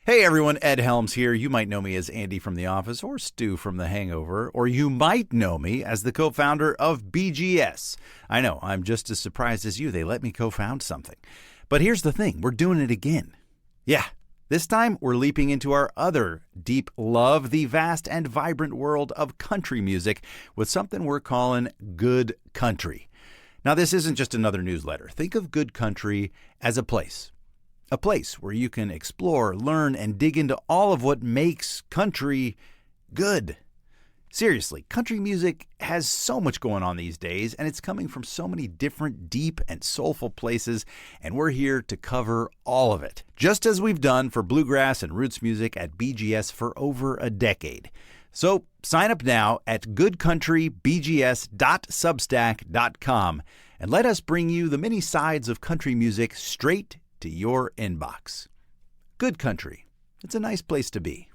Hey everyone, Ed Helms here. You might know me as Andy from The Office or Stu from The Hangover, or you might know me as the co-founder of BGS. I know, I'm just as surprised as you. They let me co-found something. But here's the thing, we're doing it again. Yeah, this time we're leaping into our other deep love, the vast and vibrant world of country music, with something we're calling Good Country. Now, this isn't just another newsletter. Think of Good Country as a place. A place where you can explore, learn, and dig into all of what makes country good. Seriously, country music has so much going on these days, and it's coming from so many different deep and soulful places, and we're here to cover all of it, just as we've done for bluegrass and roots music at BGS for over a decade. So sign up now at goodcountrybgs.substack.com and let us bring you the many sides of country music straight to your inbox. Good Country. It's a nice place to be.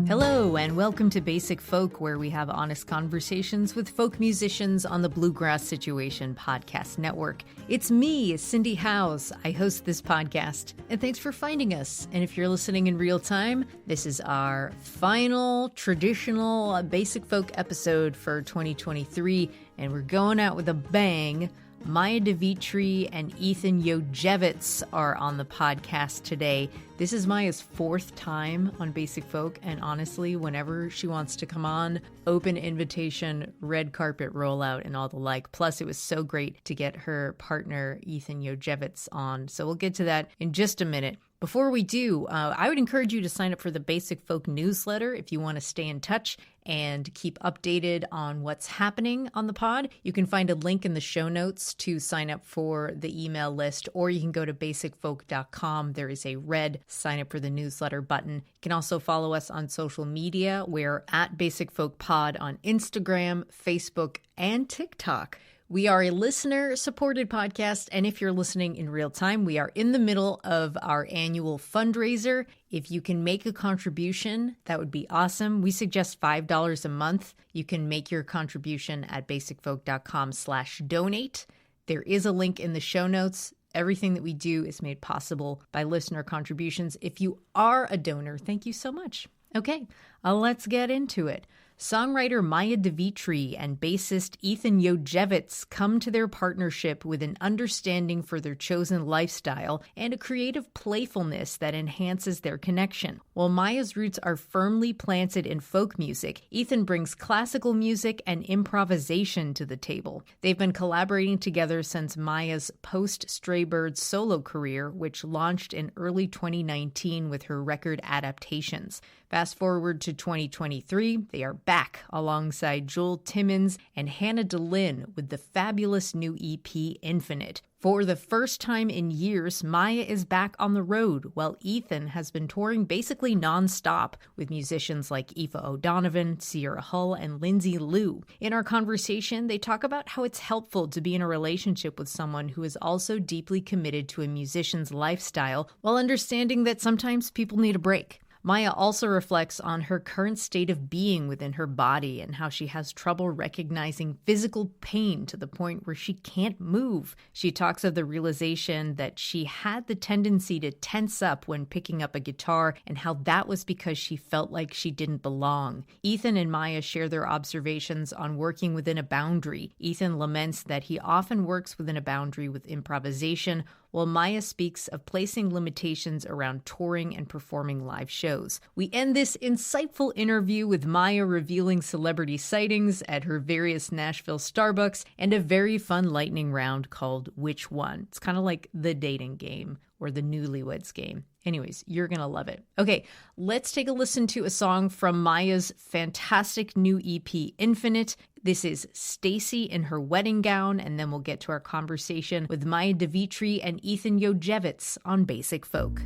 Hello, and welcome to Basic Folk, where we have honest conversations with folk musicians on the Bluegrass Situation Podcast Network. It's me, Cindy Howes. I host this podcast, and thanks for finding us. And if you're listening in real time, this is our final traditional Basic Folk episode for 2023, and we're going out with a bang. Maya Vitry and Ethan Jodziewicz are on the podcast today. This is Maya's fourth time on Basic Folk, and honestly, whenever she wants to come on, open invitation, red carpet rollout, and all the like. Plus, it was so great to get her partner, Ethan Jodziewicz, on. So we'll get to that in just a minute. Before we do, I would encourage you to sign up for the Basic Folk newsletter if you want to stay in touch and keep updated on what's happening on the pod. You can find a link in the show notes to sign up for the email list, or you can go to basicfolk.com. There is a red sign up for the newsletter button. You can also follow us on social media. We're at Basic Folk Pod on Instagram, Facebook, and TikTok. We are a listener-supported podcast, and if you're listening in real time, we are in the middle of our annual fundraiser. If you can make a contribution, that would be awesome. We suggest $5 a month. You can make your contribution at basicfolk.com/donate. There is a link in the show notes. Everything that we do is made possible by listener contributions. If you are a donor, thank you so much. Okay, let's get into it. Songwriter Maya Vitry and bassist Ethan Jodziewicz come to their partnership with an understanding for their chosen lifestyle and a creative playfulness that enhances their connection. While Maya's roots are firmly planted in folk music, Ethan brings classical music and improvisation to the table. They've been collaborating together since Maya's post-Stray Birds solo career, which launched in early 2019 with her record Adaptations. Fast forward to 2023, they are back alongside Joel Timmons and Hannah DeLynn with the fabulous new EP Infinite. For the first time in years, Maya is back on the road, while Ethan has been touring basically nonstop with musicians like Aoife O'Donovan, Sierra Hull, and Lindsay Liu. In our conversation, they talk about how it's helpful to be in a relationship with someone who is also deeply committed to a musician's lifestyle, while understanding that sometimes people need a break. Maya also reflects on her current state of being within her body and how she has trouble recognizing physical pain to the point where she can't move. She talks of the realization that she had the tendency to tense up when picking up a guitar and how that was because she felt like she didn't belong. Ethan and Maya share their observations on working within a boundary. Ethan laments that he often works within a boundary with improvisation, while Maya speaks of placing limitations around touring and performing live shows. We end this insightful interview with Maya revealing celebrity sightings at her various Nashville Starbucks and a very fun lightning round called Which One? It's kind of like the dating game or the newlyweds game. Anyways, you're going to love it. Okay, let's take a listen to a song from Maya's fantastic new EP, Infinite. This is Stacy in her wedding gown, and then we'll get to our conversation with Maya Vitry and Ethan Jodziewicz on Basic Folk.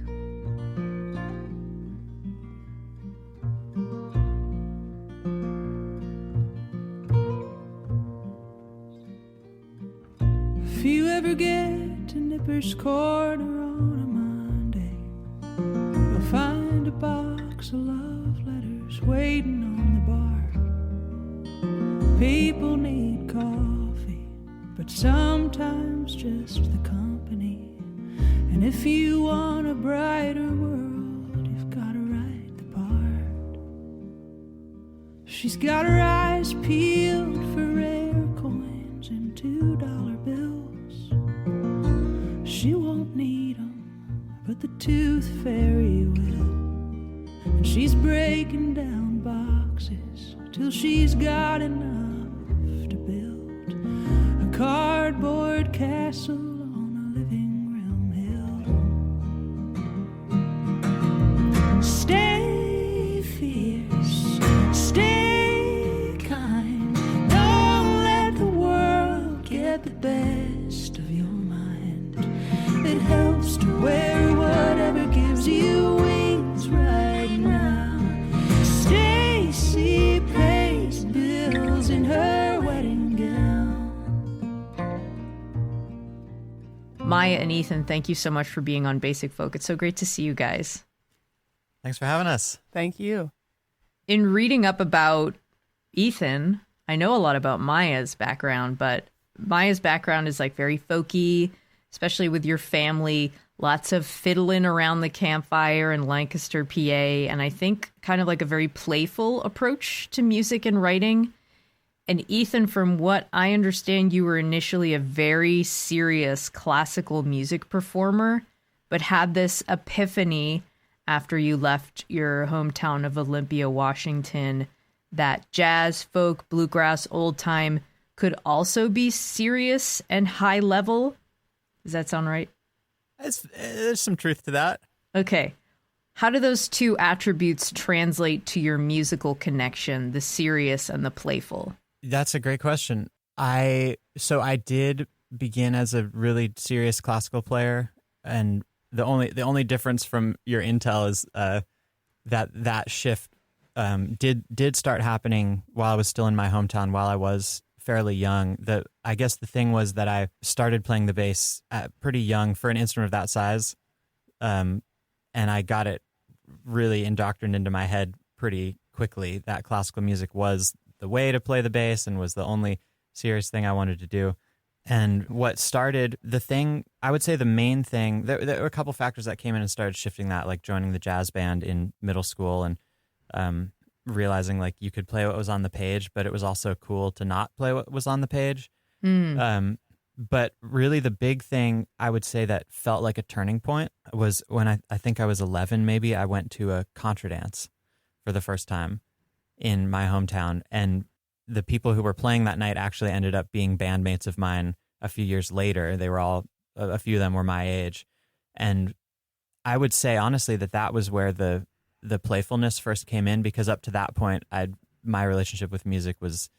If you ever get to Nipper's Corner on a Monday, you'll find a box of love letters waiting on the bar. People need coffee, but sometimes just the company. And if you want a brighter world, you've got to write the part. She's got her eyes peeled for rare coins and $2 bills. She won't need them, but the tooth fairy will. And she's breaking down boxes till she's got enough to build a cardboard castle on a living room hill. Stay fierce, stay kind. Don't let the world get the best of your mind. It helps to wear whatever gives you wings right now. Stacy pays bills in her wedding gown. Maya and Ethan, thank you so much for being on Basic Folk. It's so great to see you guys. Thanks for having us. Thank you. In reading up about Ethan, I know a lot about Maya's background, but Maya's background is like very folky, especially with your family. Lots of fiddling around the campfire in Lancaster, PA, and I think kind of like a very playful approach to music and writing. And Ethan, from what I understand, you were initially a very serious classical music performer, but had this epiphany after you left your hometown of Olympia, Washington, that jazz, folk, bluegrass, old time could also be serious and high level. Does that sound right? There's some truth to that. Okay. How do those two attributes translate to your musical connection, the serious and the playful? That's a great question. I did begin as a really serious classical player, and the only difference from your intel is that shift did start happening while I was still in my hometown, while I was fairly young. I guess the thing was that I started playing the bass at pretty young for an instrument of that size, and I got it really indoctrinated into my head pretty quickly that classical music was the way to play the bass and was the only serious thing I wanted to do. And what started the thing, I would say the main thing, there were a couple factors that came in and started shifting that, like joining the jazz band in middle school and realizing like you could play what was on the page, but it was also cool to not play what was on the page. But really the big thing I would say that felt like a turning point was when I think I was 11 maybe, I went to a contra dance for the first time in my hometown, and the people who were playing that night actually ended up being bandmates of mine a few years later. They were all, a few of them were my age. And I would say honestly that was where the playfulness first came in, because up to that point, my relationship with music was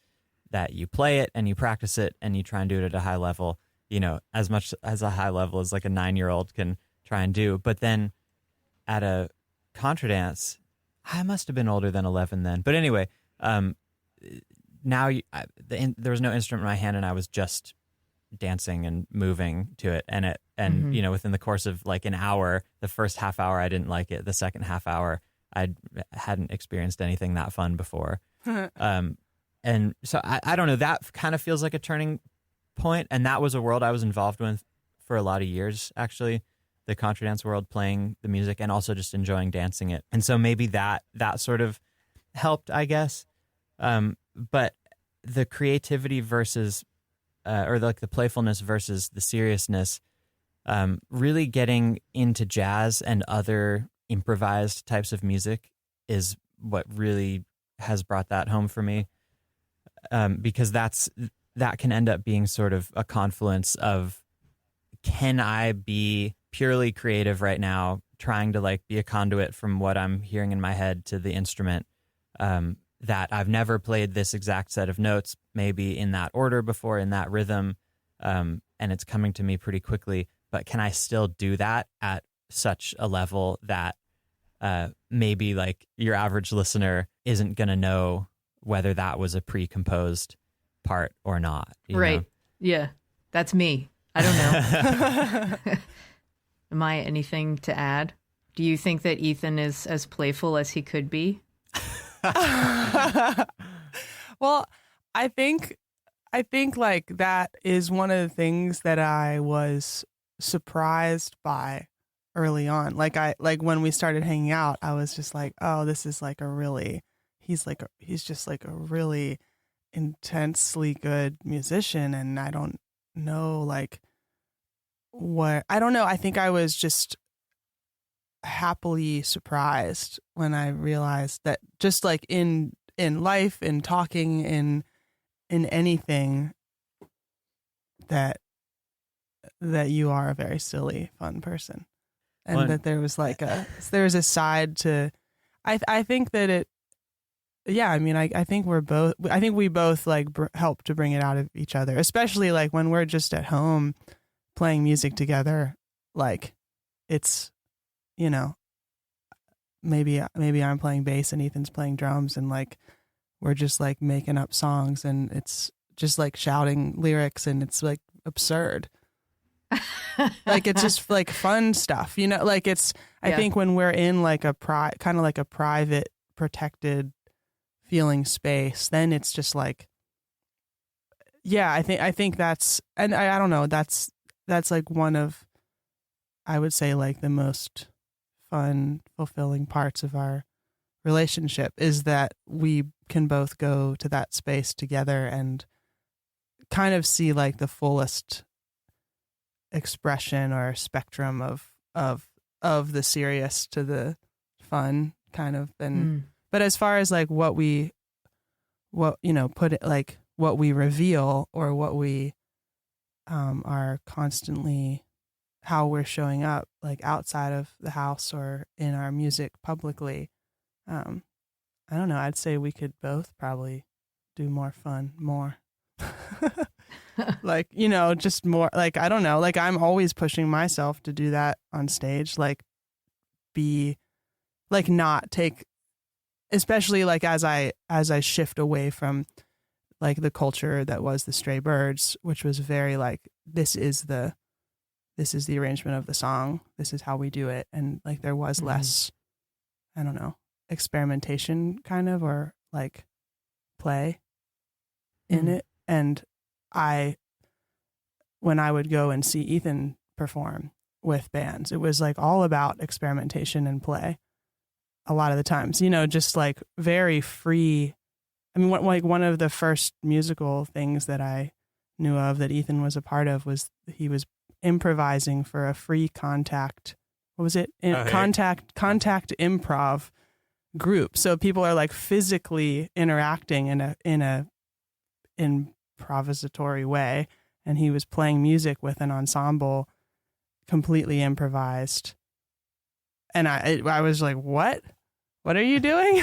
that you play it and you practice it and you try and do it at a high level, as much as a high level as like a 9-year-old can try and do. But then at a contra dance, I must have been older than 11 then. But anyway, now there was no instrument in my hand and I was just dancing and moving to it. And within the course of like an hour, the first half hour, I didn't like it. The second half hour, I hadn't experienced anything that fun before. And so I don't know, that kind of feels like a turning point. And that was a world I was involved with for a lot of years, actually, the contra dance world, playing the music and also just enjoying dancing it. And so maybe that sort of helped, I guess. But the creativity versus, or like the playfulness versus the seriousness, really getting into jazz and other improvised types of music is what really has brought that home for me. Because that can end up being sort of a confluence of, can I be purely creative right now, trying to like be a conduit from what I'm hearing in my head to the instrument, that I've never played this exact set of notes, maybe in that order before, in that rhythm, and it's coming to me pretty quickly, but can I still do that at such a level that maybe like your average listener isn't going to know whether that was a pre-composed part or not. Right. know? Yeah. That's me. I don't know. Maya, anything to add? Do you think that Ethan is as playful as he could be? Well, I think I think like that is one of the things that I was surprised by early on. Like when we started hanging out, I was just like, oh, this is like he's just like a really intensely good musician, and I don't know like I don't know. I think I was just happily surprised when I realized that just like in life, in talking, in anything, that you are a very silly, fun person, and that there was like a side to. I think that it. Yeah, I mean, I think we both like help to bring it out of each other, especially like when we're just at home playing music together. Like, it's, you know, maybe I'm playing bass and Ethan's playing drums, and like we're just like making up songs, and it's just like shouting lyrics, and it's like absurd. Like it's just like fun stuff, you know. Like it's. I think when we're in like a kind of like a private, protected feeling space, then it's just like, yeah, I think that's, and I don't know, that's like one of, I would say like the most fun, fulfilling parts of our relationship is that we can both go to that space together and kind of see like the fullest expression or spectrum of the serious to the fun kind of. And but as far as like what we reveal, or what we are constantly, how we're showing up like outside of the house or in our music publicly, I don't know, I'd say we could both probably do more. Like, you know, just more like, I don't know, like I'm always pushing myself to do that on stage, like be like not take, especially like as I shift away from like the culture that was the Stray Birds, which was very like, this is the arrangement of the song, this is how we do it, and like there was less, I don't know, experimentation kind of, or like play in it. And when I would go and see Ethan perform with bands, it was like all about experimentation and play. A lot of the times, you know, just like very free. I mean, one of the first musical things that I knew of that Ethan was a part of was he was improvising for a free contact. What was it? Contact improv group. So people are like physically interacting in a improvisatory way, and he was playing music with an ensemble, completely improvised. And I was like, what are you doing?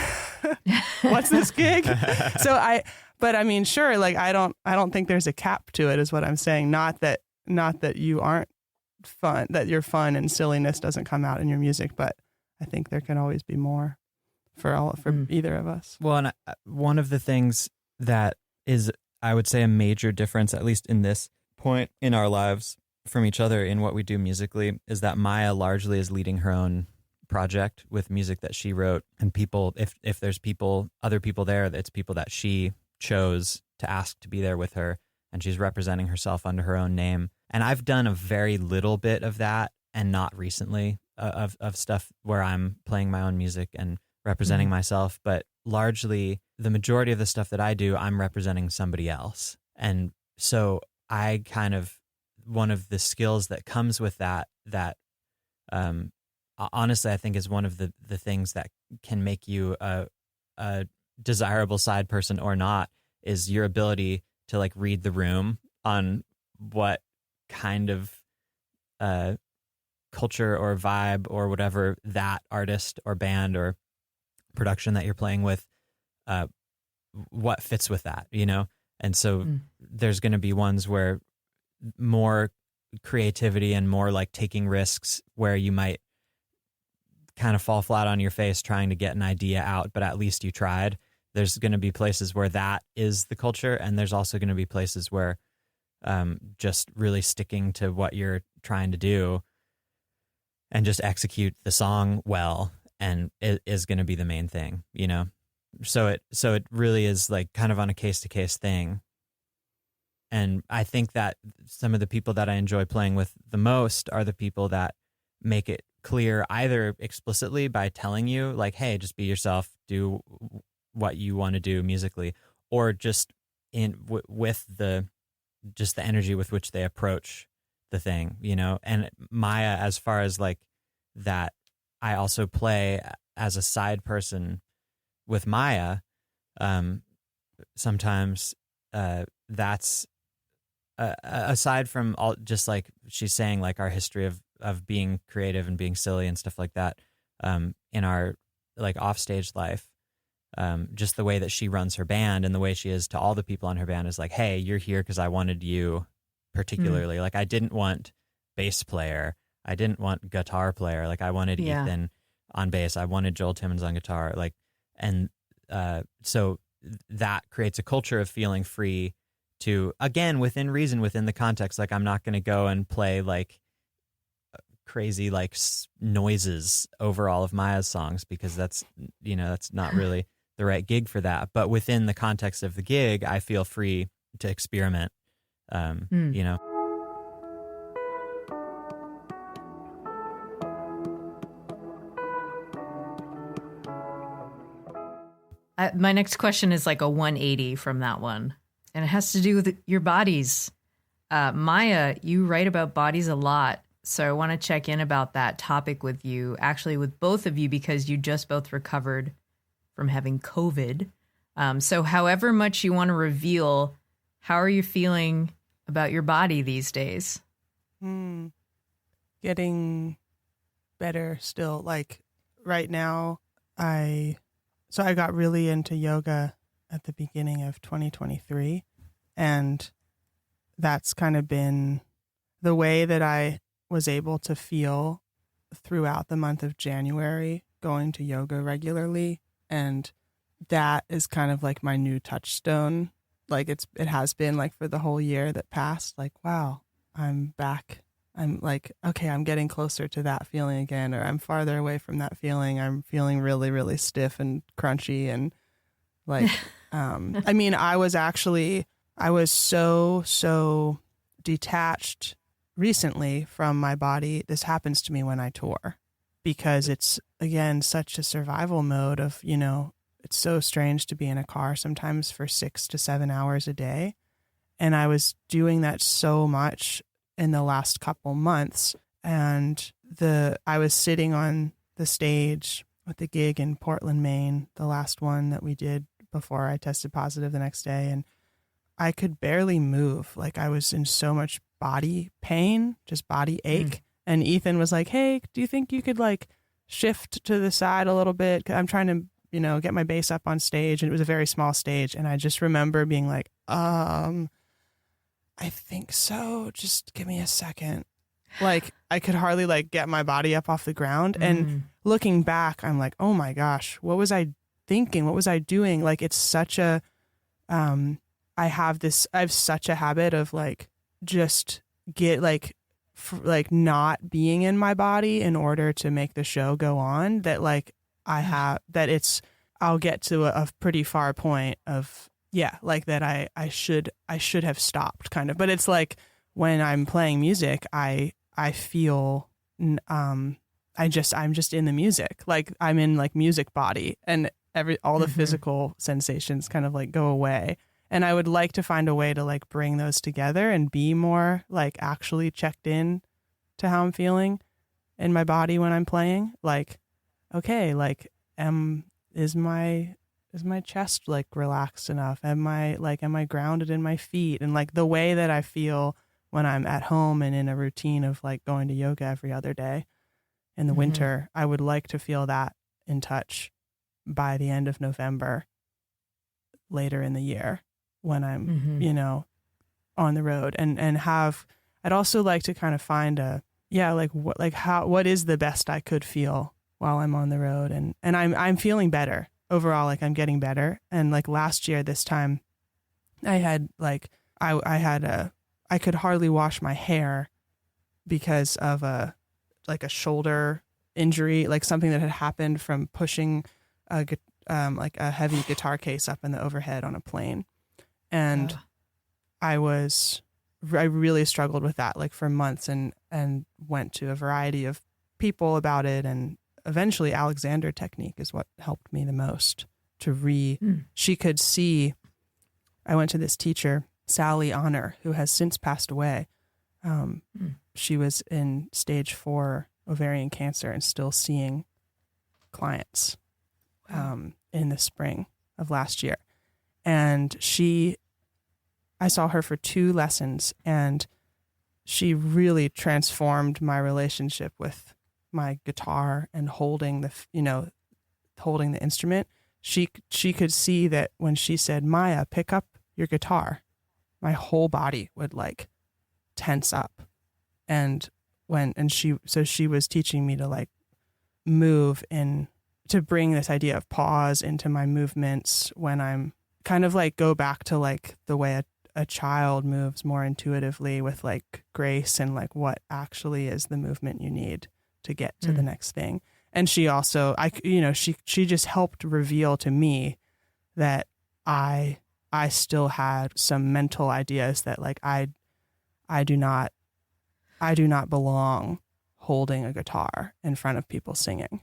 What's this gig? But I mean, sure. Like, I don't think there's a cap to it, is what I'm saying. Not that you aren't fun, that your fun and silliness doesn't come out in your music, but I think there can always be more for either of us. Well, and one of the things that is, I would say, a major difference, at least in this point in our lives, from each other in what we do musically, is that Maya largely is leading her own project with music that she wrote, and people, if there's other people there, it's people that she chose to ask to be there with her, and she's representing herself under her own name. And I've done a very little bit of that, and not recently, of stuff where I'm playing my own music and representing myself, but largely the majority of the stuff that I do, I'm representing somebody else. And so I kind of, one of the skills that comes with that honestly, I think is one of the things that can make you a desirable side person or not, is your ability to like read the room on what kind of culture or vibe or whatever that artist or band or production that you're playing with, what fits with that, you know? And so there's going to be ones where more creativity and more like taking risks, where you might kind of fall flat on your face trying to get an idea out, but at least you tried. There's going to be places where that is the culture, and there's also going to be places where just really sticking to what you're trying to do and just execute the song well, and it is going to be the main thing, you know? So it really is like kind of on a case-to-case thing. And I think that some of the people that I enjoy playing with the most are the people that make it clear either explicitly by telling you like, hey, just be yourself, do what you want to do musically, or just with the energy with which they approach the thing, you know. And Maya, as far as like that, I also play as a side person with Maya. Sometimes that's aside from all, just like she's saying, like our history of being creative and being silly and stuff like that, in our like offstage life, just the way that she runs her band and the way she is to all the people on her band is like, hey, you're here because I wanted you particularly. Like I didn't want bass player, I didn't want guitar player, like I wanted Ethan on bass, I wanted Joel Timmons on guitar, like, and so that creates a culture of feeling free to, again, within reason, within the context. Like I'm not going to go and play like crazy like noises over all of Maya's songs because that's, you know, that's not really the right gig for that. But within the context of the gig, I feel free to experiment, you know. My next question is like a 180 from that one, and it has to do with your bodies. Maya, you write about bodies a lot, so I want to check in about that topic with you, actually with both of you, because you just both recovered from having COVID. So however much you want to reveal, how are you feeling about your body these days? Getting better still. Like right now, I got really into yoga at the beginning of 2023, and that's kind of been the way that I was able to feel throughout the month of January, going to yoga regularly. And that is kind of like my new touchstone. Like it has been like for the whole year that passed, like, wow, I'm back. I'm like, okay, I'm getting closer to that feeling again, or I'm farther away from that feeling. I'm feeling really, really stiff and crunchy. And like, I mean, I was so detached recently from my body. This happens to me when I tour because it's, again, such a survival mode of, you know, it's so strange to be in a car sometimes for 6 to 7 hours a day. And I was doing that so much in the last couple months. And I was sitting on the stage with the gig in Portland, Maine, the last one that we did before I tested positive the next day. And I could barely move. Like I was in so much body pain, just body ache. And Ethan was like, hey, do you think you could like shift to the side a little bit? 'Cause I'm trying to, you know, get my bass up on stage. And it was a very small stage. And I just remember being like, I think so. Just give me a second. Like I could hardly like get my body up off the ground. And looking back, I'm like, oh my gosh, what was I thinking? What was I doing? Like it's such a, I have such a habit of like, just get like, like not being in my body in order to make the show go on, that like I'll get to a pretty far point of, yeah, like that I should have stopped kind of. But it's like when I'm playing music, I feel I'm just in the music. Like I'm in like music body, and all the physical sensations kind of like go away. And I would like to find a way to like bring those together and be more like actually checked in to how I'm feeling in my body when I'm playing. Like, okay, like is my chest like relaxed enough? Am I grounded in my feet? And like the way that I feel when I'm at home and in a routine of like going to yoga every other day in the winter, I would like to feel that in touch by the end of November, later in the year when I'm, you know, on the road and I'd also like to kind of find what is the best I could feel while I'm on the road. And I'm feeling better overall. Like I'm getting better. And like last year, this time I had like, I could hardly wash my hair because of a shoulder injury, like something that had happened from pushing like a heavy guitar case up in the overhead on a plane. And I really struggled with that like for months and went to a variety of people about it. And eventually Alexander technique is what helped me the most she could see. I went to this teacher, Sally Honor, who has since passed away. She was in stage 4 ovarian cancer and still seeing clients in the spring of last year. And I saw her for 2 lessons, and she really transformed my relationship with my guitar and holding the instrument. She could see that when she said, "Maya, pick up your guitar," my whole body would like tense up. She was teaching me to like move to bring this idea of pause into my movements when I'm kind of like go back to like the way a child moves more intuitively with like grace and like what actually is the movement you need to get to the next thing. And she also, she just helped reveal to me that I still had some mental ideas that like I do not belong holding a guitar in front of people singing.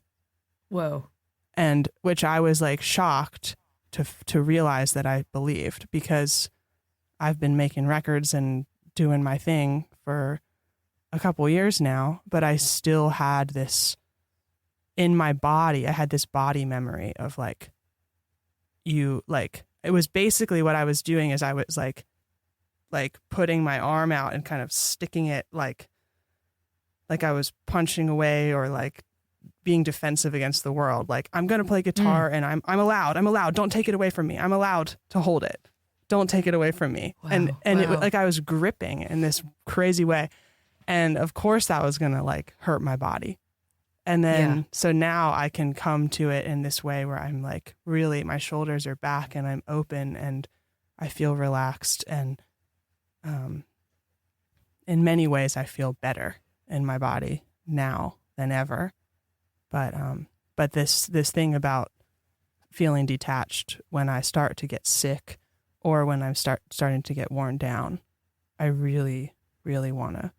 Whoa. And which I was like shocked to realize that I believed, because I've been making records and doing my thing for a couple years now, but I still had this in my body. I had this body memory of like, it was basically what I was doing is I was like putting my arm out and kind of sticking it like I was punching away or like being defensive against the world. Like, I'm going to play guitar and I'm allowed. Don't take it away from me. I'm allowed to hold it. Don't take it away from me. Wow, and wow. It like I was gripping in this crazy way. And of course that was going to like hurt my body. And then, so now I can come to it in this way where I'm like, really, my shoulders are back and I'm open and I feel relaxed. And in many ways, I feel better in my body now than ever. But this thing about feeling detached when I start to get sick or when I'm starting to get worn down, I really, really want to.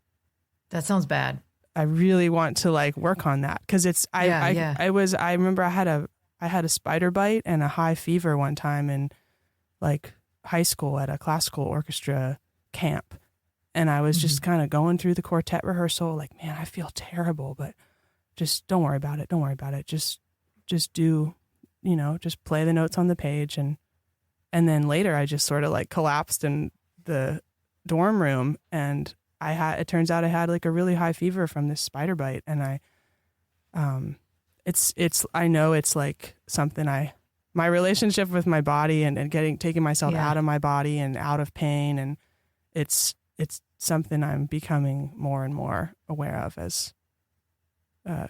That sounds bad. I really want to like work on that, because I remember I had a spider bite and a high fever one time in like high school at a classical orchestra camp, and I was just kind of going through the quartet rehearsal like, man, I feel terrible, but just don't worry about it. Don't worry about it. Just do, just play the notes on the page, and then later I just sort of like collapsed in the dorm room, and it turns out I had like a really high fever from this spider bite. And I know it's like something my relationship with my body and taking myself out of my body and out of pain. And it's something I'm becoming more and more aware of as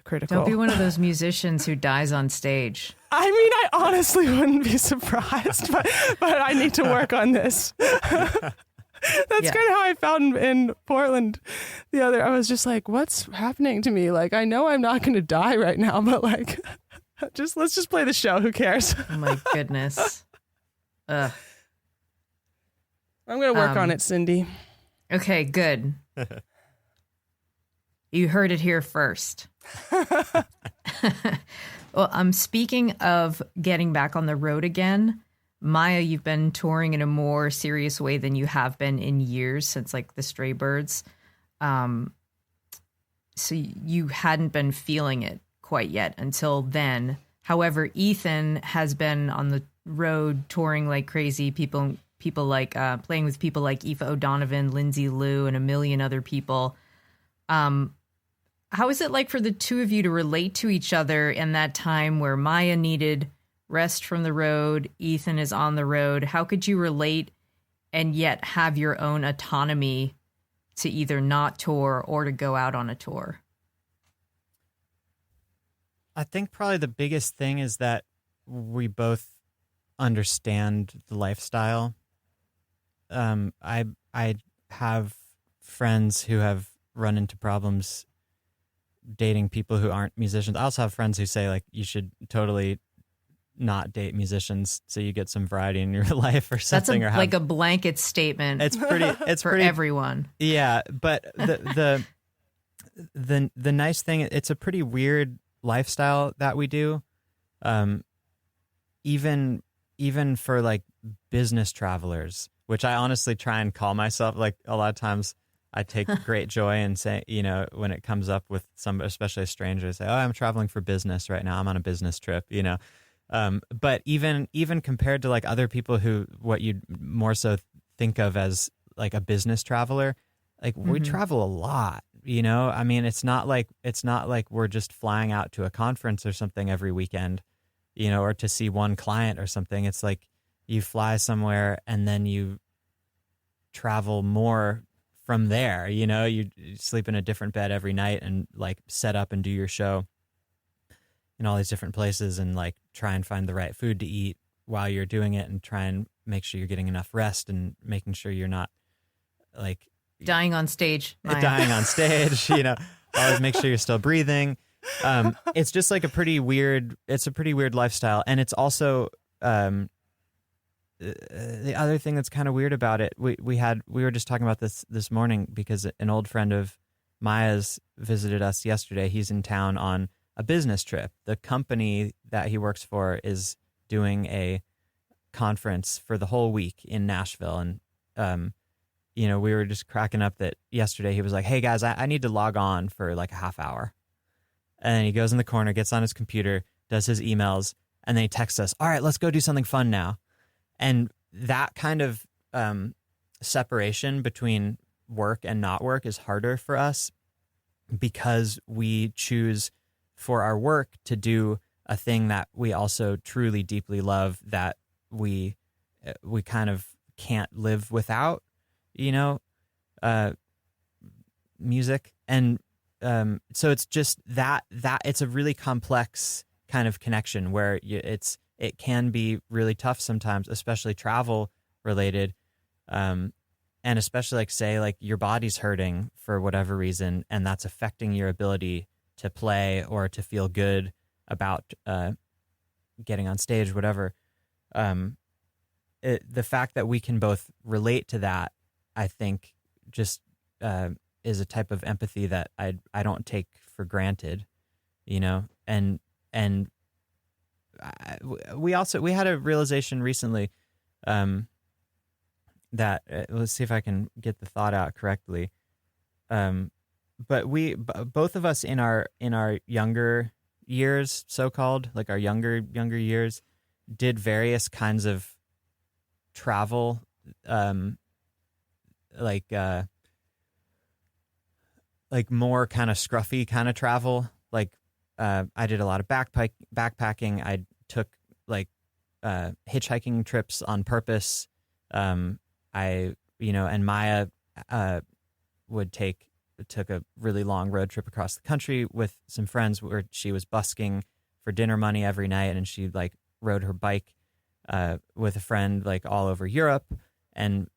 critical. Don't be one of those musicians who dies on stage. I mean, I honestly wouldn't be surprised, but I need to work on this. That's kind of how I felt in Portland I was just like, what's happening to me? Like, I know I'm not going to die right now, but like, let's just play the show. Who cares? Oh my goodness. Ugh. I'm going to work on it, Cindy. Okay, good. You heard it here first. Well, speaking of getting back on the road again, Maya, you've been touring in a more serious way than you have been in years since like the Stray Birds. So you hadn't been feeling it quite yet until then. However, Ethan has been on the road touring like crazy. People like playing with people like Aoife O'Donovan, Lindsay Liu, and a million other people. How is it like for the two of you to relate to each other in that time where Maya needed rest from the road, Ethan is on the road? How could you relate and yet have your own autonomy to either not tour or to go out on a tour? I think probably the biggest thing is that we both understand the lifestyle. I have friends who have run into problems dating people who aren't musicians. I also have friends who say like you should totally not date musicians so you get some variety in your life or That's something. like a blanket statement. It's pretty. It's for pretty, everyone. Yeah, but the nice thing, it's a pretty weird lifestyle that we do. Even for like business travelers, which I honestly try and call myself, like a lot of times I take great joy in saying, when it comes up with some, especially a stranger, say, "Oh, I'm traveling for business right now. I'm on a business trip," But even compared to like other people who what you'd more so think of as like a business traveler, like we travel a lot. I mean, it's not like we're just flying out to a conference or something every weekend, or to see one client or something. It's like you fly somewhere and then you travel more from there. You sleep in a different bed every night and like set up and do your show in all these different places and like try and find the right food to eat while you're doing it and try and make sure you're getting enough rest and making sure you're not like dying on stage. Always make sure you're still breathing. It's just like a pretty weird lifestyle. And it's also, the other thing that's kind of weird about it, we were just talking about this morning because an old friend of Maya's visited us yesterday. He's in town on a business trip. The company that he works for is doing a conference for the whole week in Nashville. And, we were just cracking up that yesterday he was like, "Hey guys, I need to log on for like a half hour." And then he goes in the corner, gets on his computer, does his emails, and then he texts us, "All right, let's go do something fun now." And that kind of separation between work and not work is harder for us because we choose for our work to do a thing that we also truly deeply love, that we kind of can't live without, music. And so it's just that it's a really complex kind of connection where it can be really tough sometimes, especially travel related. And especially like say like your body's hurting for whatever reason, and that's affecting your ability to play or to feel good about getting on stage, whatever. The fact that we can both relate to that, I think, just is a type of empathy that I don't take for granted, and we had a realization recently that let's see if I can get the thought out correctly. But both of us in our younger years, so-called, like our younger years, did various kinds of travel, like more kind of scruffy kind of travel. Like I did a lot of backpacking. I took like hitchhiking trips on purpose. And Maya took a really long road trip across the country with some friends where she was busking for dinner money every night, and she like rode her bike with a friend like all over Europe, and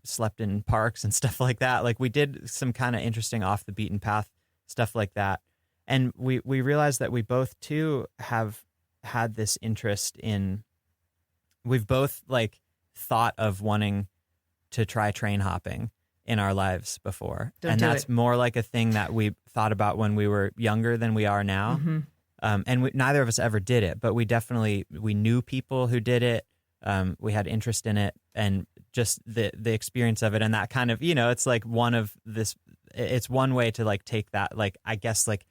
slept in parks and stuff like that. Like we did some kind of interesting off the beaten path stuff like that. And we realized that we both too have had this interest in, we've both like thought of wanting to try train hopping in our lives before. And that's more like a thing that we thought about when we were younger than we are now. Mm-hmm. And neither of us ever did it, but we knew people who did it. We had interest in it, and just the experience of it. And that kind of, it's like it's one way to like take that, like, I guess like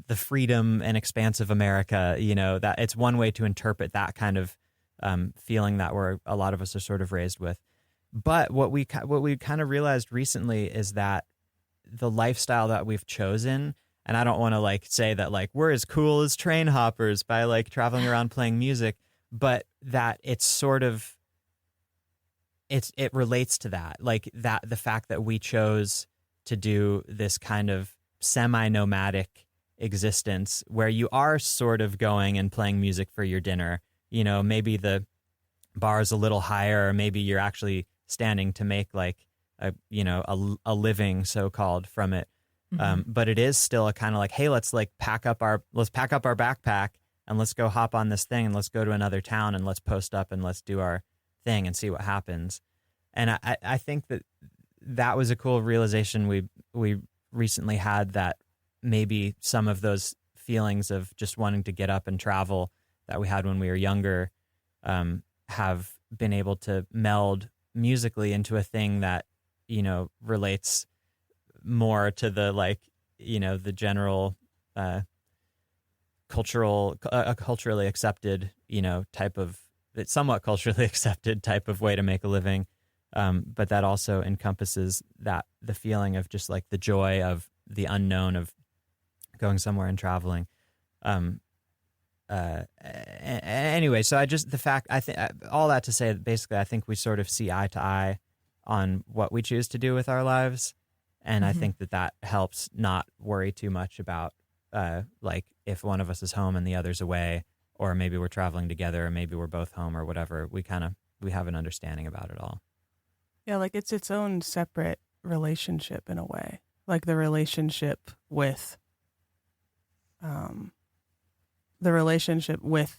the freedom and expanse of America, that it's one way to interpret that kind of feeling that a lot of us are sort of raised with. But what we kind of realized recently is that the lifestyle that we've chosen, and I don't want to like say that like we're as cool as train hoppers by like traveling around playing music, but that it's sort of, it relates to that, like that the fact that we chose to do this kind of semi-nomadic existence where you are sort of going and playing music for your dinner. Maybe the bar is a little higher, or maybe you're actually standing to make like a living so-called from it. Mm-hmm. But it is still a kind of like, hey, let's pack up our backpack and let's go hop on this thing and let's go to another town and let's post up and let's do our thing and see what happens. And I think that was a cool realization we recently had, that maybe some of those feelings of just wanting to get up and travel that we had when we were younger have been able to meld musically into a thing that, relates more to the, like, the general culturally accepted, type of, it's somewhat culturally accepted type of way to make a living. But that also encompasses the feeling of just like the joy of the unknown of going somewhere and traveling. Anyway, so all that to say that basically I think we sort of see eye to eye on what we choose to do with our lives. And I think that helps not worry too much about, like, if one of us is home and the other's away, or maybe we're traveling together, or maybe we're both home or whatever. We have an understanding about it all. Yeah, like it's its own separate relationship in a way. Like the relationship with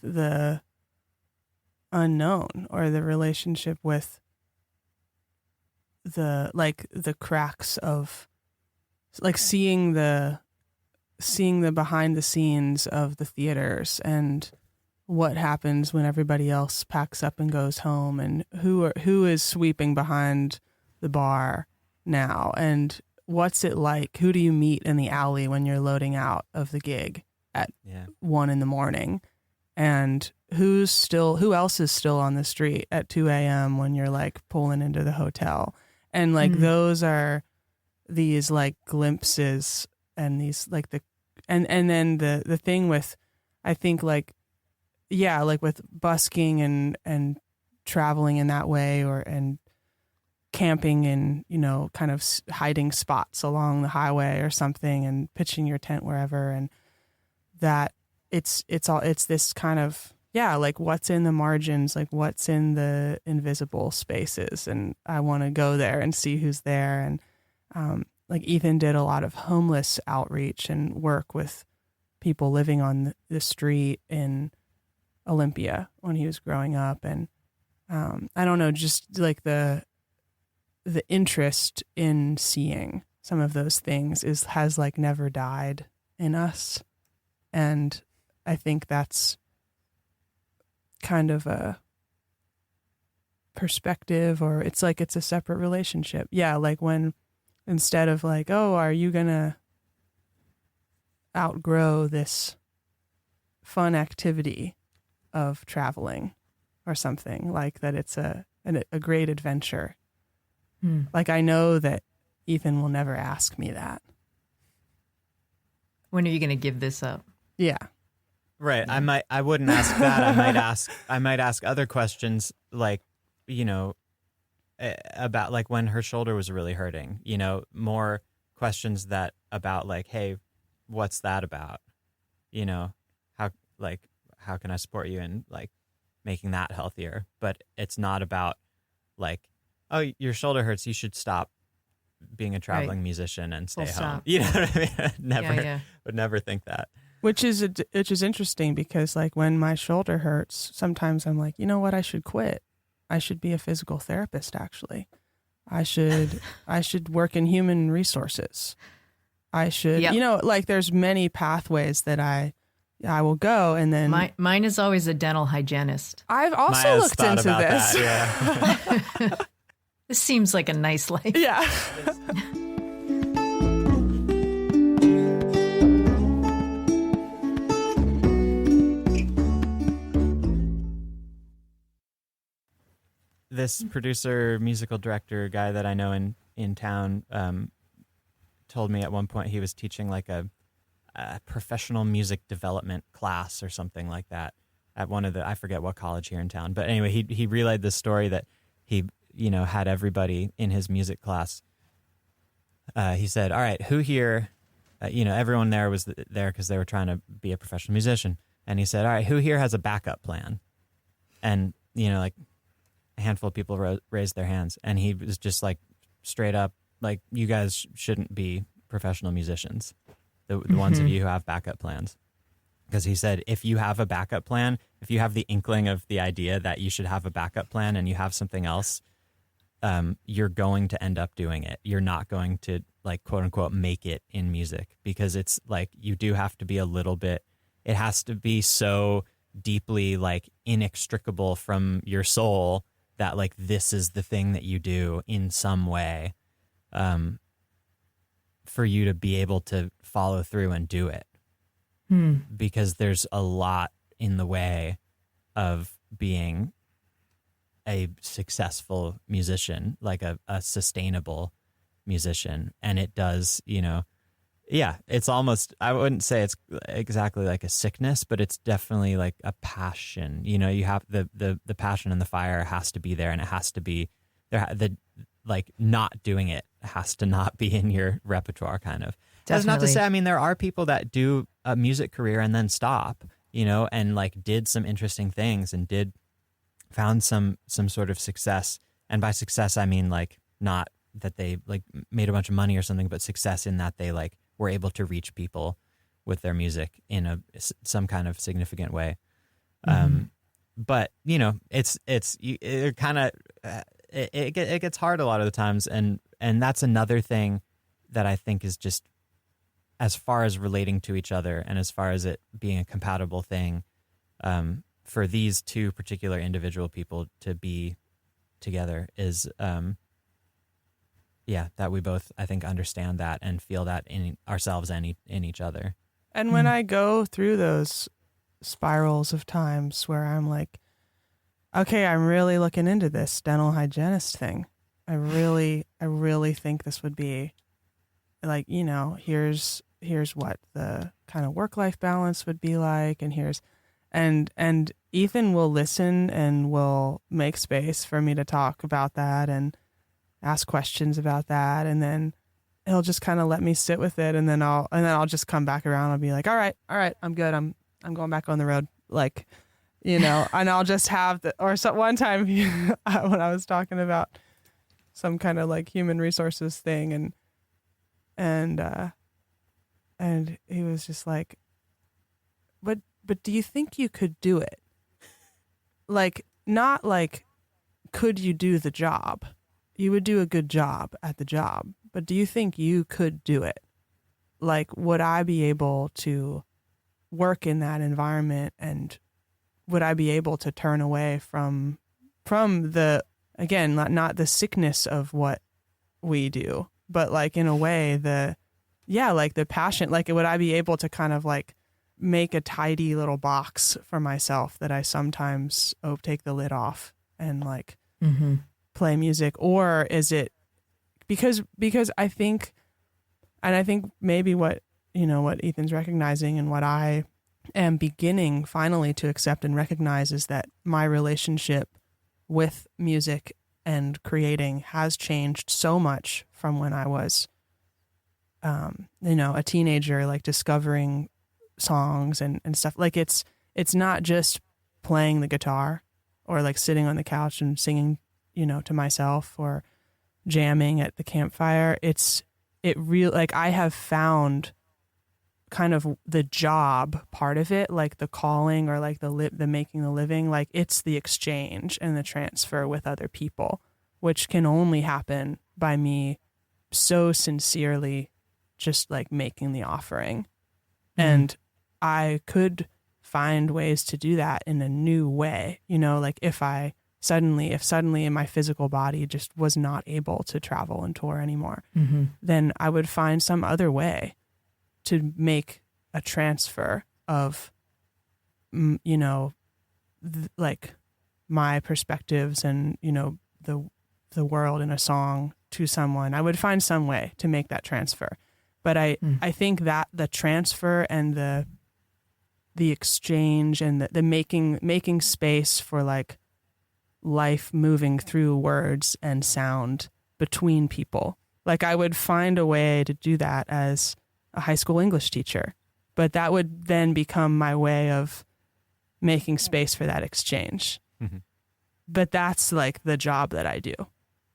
the unknown, or the relationship with the cracks of, like, seeing the behind the scenes of the theaters and what happens when everybody else packs up and goes home, and who is sweeping behind the bar now, and what's it like? Who do you meet in the alley when you're loading out of the gig at 1 a.m, and who else is still on the street at 2 a.m. when you're like pulling into the hotel, and like those are these like glimpses, and these like and then the thing with, I think, like, yeah, like with busking and traveling in that way, and camping in, kind of hiding spots along the highway or something, and pitching your tent wherever, and that it's this kind of, yeah, like what's in the margins, like what's in the invisible spaces, and I want to go there and see who's there. And like Ethan did a lot of homeless outreach and work with people living on the street in Olympia when he was growing up, and I don't know, just like the interest in seeing some of those things has like never died in us, and I think that's kind of a perspective, or it's like it's a separate relationship. Yeah, like when, instead of like, oh, are you gonna outgrow this fun activity of traveling or something, like that it's a great adventure. Like, I know that Ethan will never ask me that. When are you going to give this up? Yeah. Right. Yeah. I wouldn't ask that. I might ask other questions, like, about like when her shoulder was really hurting, more questions that about like, hey, what's that about? How can I support you in like making that healthier? But it's not about like, oh, your shoulder hurts, you should stop being a traveling musician and stay home. Stop. You know what I mean? Would never think that. Which is interesting, because like when my shoulder hurts, sometimes I'm like, you know what, I should quit. I should be a physical therapist, actually. I should work in human resources. I should, like there's many pathways that I will go, and then mine is always a dental hygienist. I've also looked into this. That, yeah. This seems like a nice life. Yeah. This producer, musical director guy that I know in town told me at one point he was teaching like a professional music development class or something like that at one of I forget what college here in town. But anyway, he relayed this story that he had everybody in his music class. He said, all right, who here, everyone there was there because they were trying to be a professional musician. And he said, all right, who here has a backup plan? And, like a handful of people raised their hands. And he was just like straight up, like, you guys shouldn't be professional musicians. The ones of you who have backup plans. Because he said, if you have a backup plan, if you have the inkling of the idea that you should have a backup plan and you have something else, you're going to end up doing it. You're not going to, like, quote unquote, make it in music, because it's like you do have to be a little bit, it has to be so deeply, like, inextricable from your soul that, like, this is the thing that you do in some way, for you to be able to follow through and do it. Because there's a lot in the way of being a successful musician, like a sustainable musician. And it does, it's almost, I wouldn't say it's exactly like a sickness, but it's definitely like a passion. You have the passion and the fire has to be there, and it has to be there. Like, not doing it has to not be in your repertoire, kind of. That's not to say, I mean, there are people that do a music career and then stop, and like did some interesting things and found some sort of success. And by success, I mean, like, not that they like made a bunch of money or something, but success in that they like were able to reach people with their music in some kind of significant way. But it kind of, it gets hard a lot of the times. And that's another thing that I think is just, as far as relating to each other and as far as it being a compatible thing, for these two particular individual people to be together is, that we both, I think, understand that and feel that in ourselves and in each other. And when I go through those spirals of times where I'm like, okay, I'm really looking into this dental hygienist thing. I really think this would be like, here's what the kind of work-life balance would be like, and Ethan will listen and will make space for me to talk about that and ask questions about that, and then he'll just kind of let me sit with it, and then I'll just come back around. I'll be like, all right, I'm good. I'm going back on the road, like, and I'll just have one time when I was talking about some kind of like human resources thing, and he was just like, but do you think you could do it? Like, not like, could you do the job? You would do a good job at the job, but do you think you could do it? Like, would I be able to work in that environment, and would I be able to turn away from the, again, not the sickness of what we do, but like, in a way, like the passion, like, would I be able to kind of like make a tidy little box for myself that I sometimes take the lid off and like play music? Or is it because I think maybe what Ethan's recognizing and what I am beginning finally to accept and recognize is that my relationship with music and creating has changed so much from when I was a teenager, like discovering songs and stuff. Like, it's not just playing the guitar or like sitting on the couch and singing, to myself or jamming at the campfire. Like, I have found kind of the job part of it, like the calling or like the making the living, like it's the exchange and the transfer with other people, which can only happen by me so sincerely just like making the offering. And I could find ways to do that in a new way, like if suddenly my physical body just was not able to travel and tour anymore, then I would find some other way to make a transfer of, like my perspectives and, the world in a song to someone. I would find some way to make that transfer. But I think that the transfer and the exchange and the making space for like life moving through words and sound between people. Like, I would find a way to do that as a high school English teacher, but that would then become my way of making space for that exchange. But that's like the job that I do.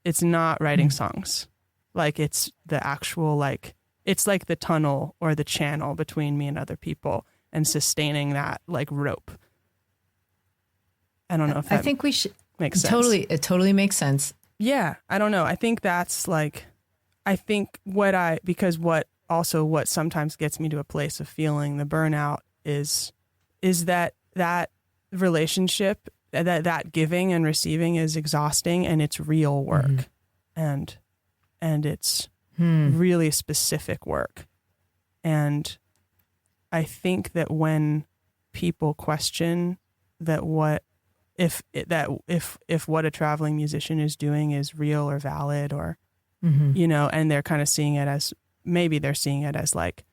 It's not writing songs. Like, it's the actual, like, it's like the tunnel or the channel between me and other people and sustaining that like rope. I don't know if that I think we should makes sense. It totally makes sense. Yeah, I don't know. I think that's like, I think what sometimes gets me to a place of feeling the burnout is that relationship, that giving and receiving is exhausting, and it's real work, and it's really specific work. And I think that when people question that if what a traveling musician is doing is real or valid, or you know, and they're kind of seeing it as, maybe they're seeing it as like,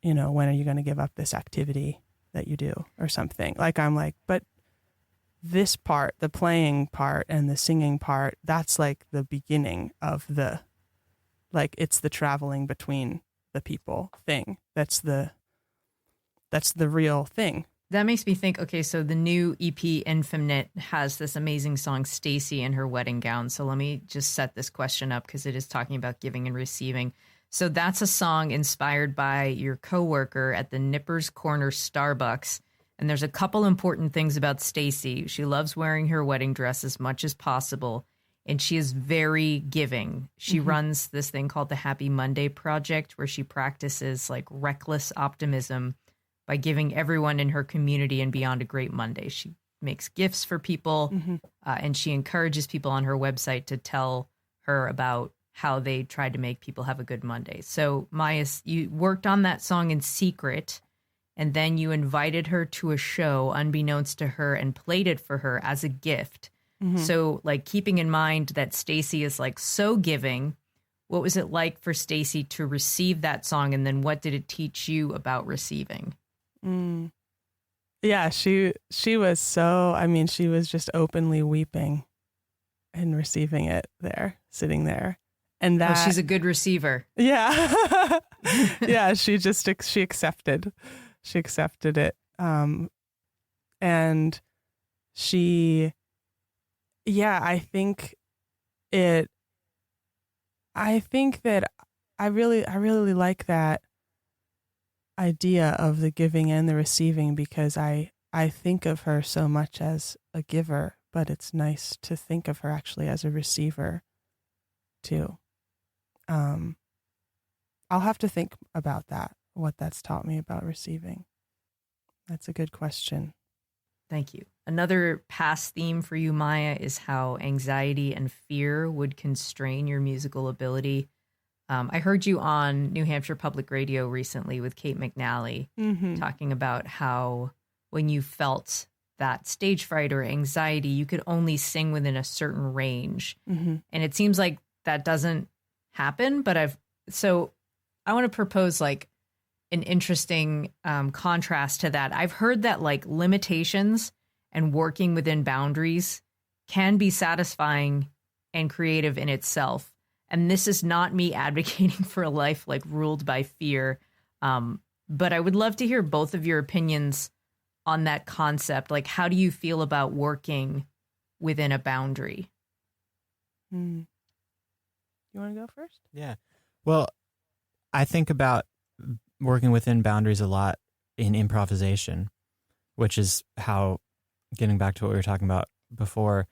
you know, when are you going to give up this activity that you do or something? Like, I'm like, but this part, the playing part and the singing part, that's like the beginning of the, like, it's the traveling between the people thing. That's the real thing. That makes me think, okay, so the new EP Infinite has this amazing song, Stacy in Her Wedding Gown. So let me just set this question up because it is talking about giving and receiving. So that's a song inspired by your coworker at the Nippers Corner Starbucks. And there's a couple important things about Stacy. She loves wearing her wedding dress as much as possible, and she is very giving. She runs this thing called the Happy Monday Project, where she practices like reckless optimism by giving everyone in her community and beyond a great Monday. She makes gifts for people, and she encourages people on her website to tell her about how they tried to make people have a good Monday. So, Maya, you worked on that song in secret, and then you invited her to a show unbeknownst to her and played it for her as a gift. So, like, keeping in mind that Stacy is like so giving, what was it like for Stacy to receive that song, and then what did it teach you about receiving? Yeah, she was so, I mean, she was just openly weeping and receiving it there, sitting there. And that, she's a good receiver. Yeah. Yeah, she accepted it. And she, yeah, I think that I really like that idea of the giving and the receiving, because I think of her so much as a giver, but it's nice to think of her actually as a receiver too. I'll have to think about that, what that's taught me about receiving. That's a good question. Thank you. Another past theme for you, Maya, is how anxiety and fear would constrain your musical ability. I heard you on New Hampshire Public Radio recently with Kate McNally talking about how when you felt that stage fright or anxiety, you could only sing within a certain range. And it seems like that doesn't happen, but so I want to propose like an interesting contrast to that. I've heard that like limitations and working within boundaries can be satisfying and creative in itself. And this is not me advocating for a life like ruled by fear. But I would love to hear both of your opinions on that concept. Like, how do you feel about working within a boundary? You want to go first? Yeah. Well, I think about working within boundaries a lot in improvisation, which is how, getting back to what we were talking about before,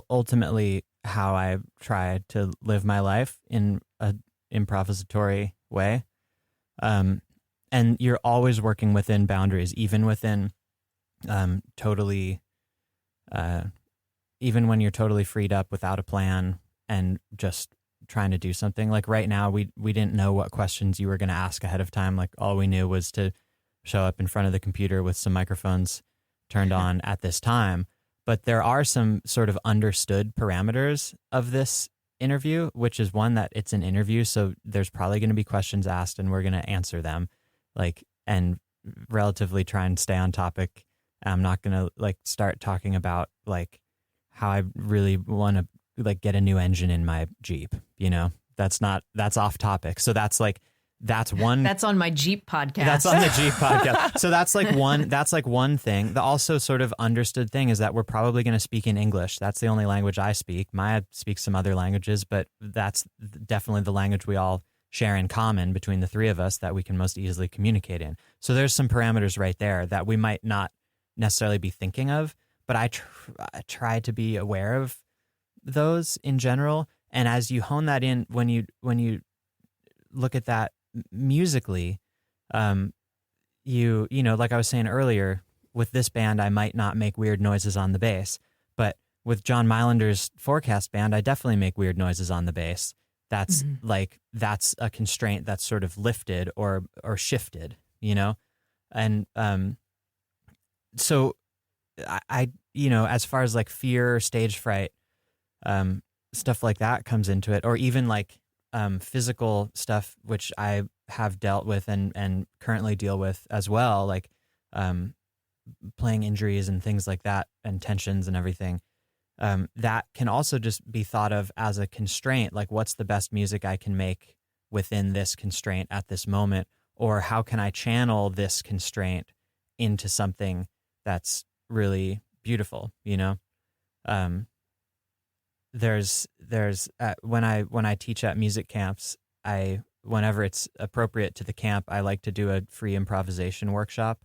ultimately how I try to live my life in an improvisatory way. And you're always working within boundaries, even within even when you're totally freed up without a plan and just trying to do something. Like right now, we didn't know what questions you were going to ask ahead of time. Like all we knew was to show up in front of the computer with some microphones turned on at this time. But there are some sort of understood parameters of this interview, which is one, that it's an interview. So there's probably going to be questions asked and we're going to answer them, like, and relatively try and stay on topic. I'm not going to like start talking about like how I really want to like get a new engine in my Jeep, you know, that's off topic. So that's one. That's on my Jeep podcast. That's on the Jeep podcast. So that's like one thing. The also sort of understood thing is that we're probably going to speak in English. That's the only language I speak. Maya speaks some other languages, but that's definitely the language we all share in common between the three of us that we can most easily communicate in. So there's some parameters right there that we might not necessarily be thinking of, but I try to be aware of those in general. And as you hone that in, when you look at that musically, you know, like I was saying earlier, with this band, I might not make weird noises on the bass, but with John Mylander's Forecast band, I definitely make weird noises on the bass. That's that's a constraint that's sort of lifted or shifted, you know? And so I, you know, as far as like fear, stage fright, stuff like that comes into it, or even like physical stuff, which I have dealt with and currently deal with as well, like playing injuries and things like that, and tensions and everything. That can also just be thought of as a constraint, like what's the best music I can make within this constraint at this moment, or how can I channel this constraint into something that's really beautiful, you know? There's when I teach at music camps, whenever it's appropriate to the camp, I like to do a free improvisation workshop,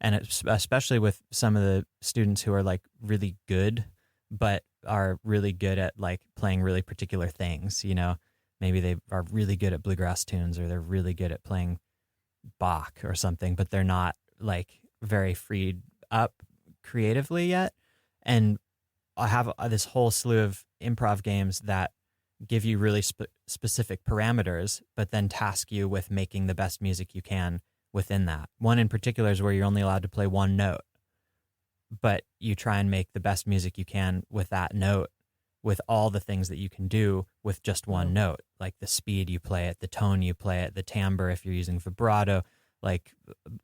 and it's especially with some of the students who are like really good, but are really good at like playing really particular things, you know, maybe they are really good at bluegrass tunes, or they're really good at playing Bach or something, but they're not like very freed up creatively yet. And I have this whole slew of improv games that give you really specific parameters, but then task you with making the best music you can within that. One in particular is where you're only allowed to play one note, but you try and make the best music you can with that note, with all the things that you can do with just one note, like the speed you play it, the tone you play it, the timbre if you're using vibrato, like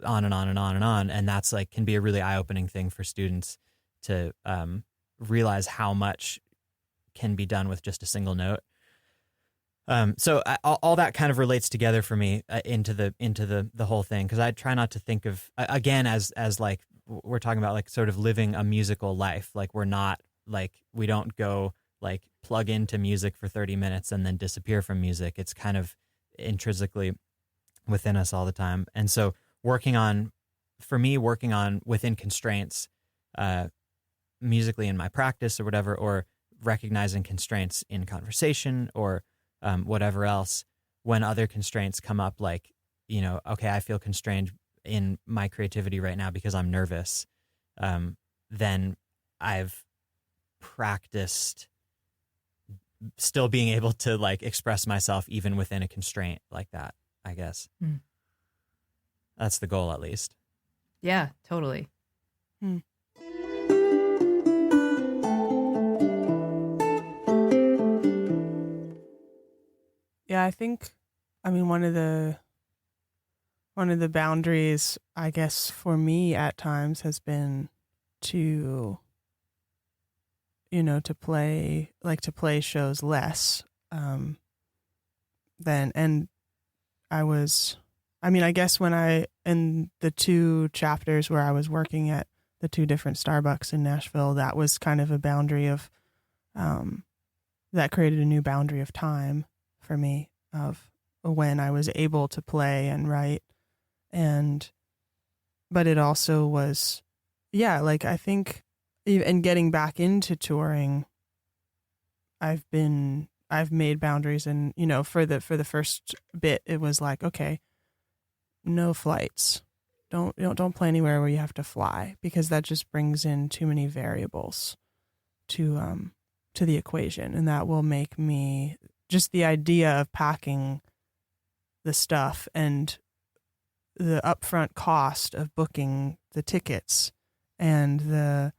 on and on and on and on. And that's like can be a really eye-opening thing for students to realize how much can be done with just a single note. So all that kind of relates together for me into the whole thing, because I try not to think of again as like we're talking about like sort of living a musical life. Like we're not like, we don't go like plug into music for 30 minutes and then disappear from music. It's kind of intrinsically within us all the time. And so working on within constraints, musically in my practice or whatever, or recognizing constraints in conversation or whatever else, when other constraints come up, like, you know, okay, I feel constrained in my creativity right now because I'm nervous, then I've practiced still being able to like express myself even within a constraint like that, I guess. That's the goal, at least. Yeah, totally. Yeah, I think, I mean, one of the boundaries, I guess, for me at times has been to, you know, to play shows less than, and I guess when in the 2 chapters where I was working at the 2 different Starbucks in Nashville, that was kind of a boundary of, that created a new boundary of time for me, of when I was able to play and write. But it also was, yeah, like I think, and getting back into touring, I've made boundaries, and, you know, for the first bit, it was like, okay, no flights. Don't play anywhere where you have to fly, because that just brings in too many variables to the equation, and that will make me, just the idea of packing the stuff and the upfront cost of booking the tickets and the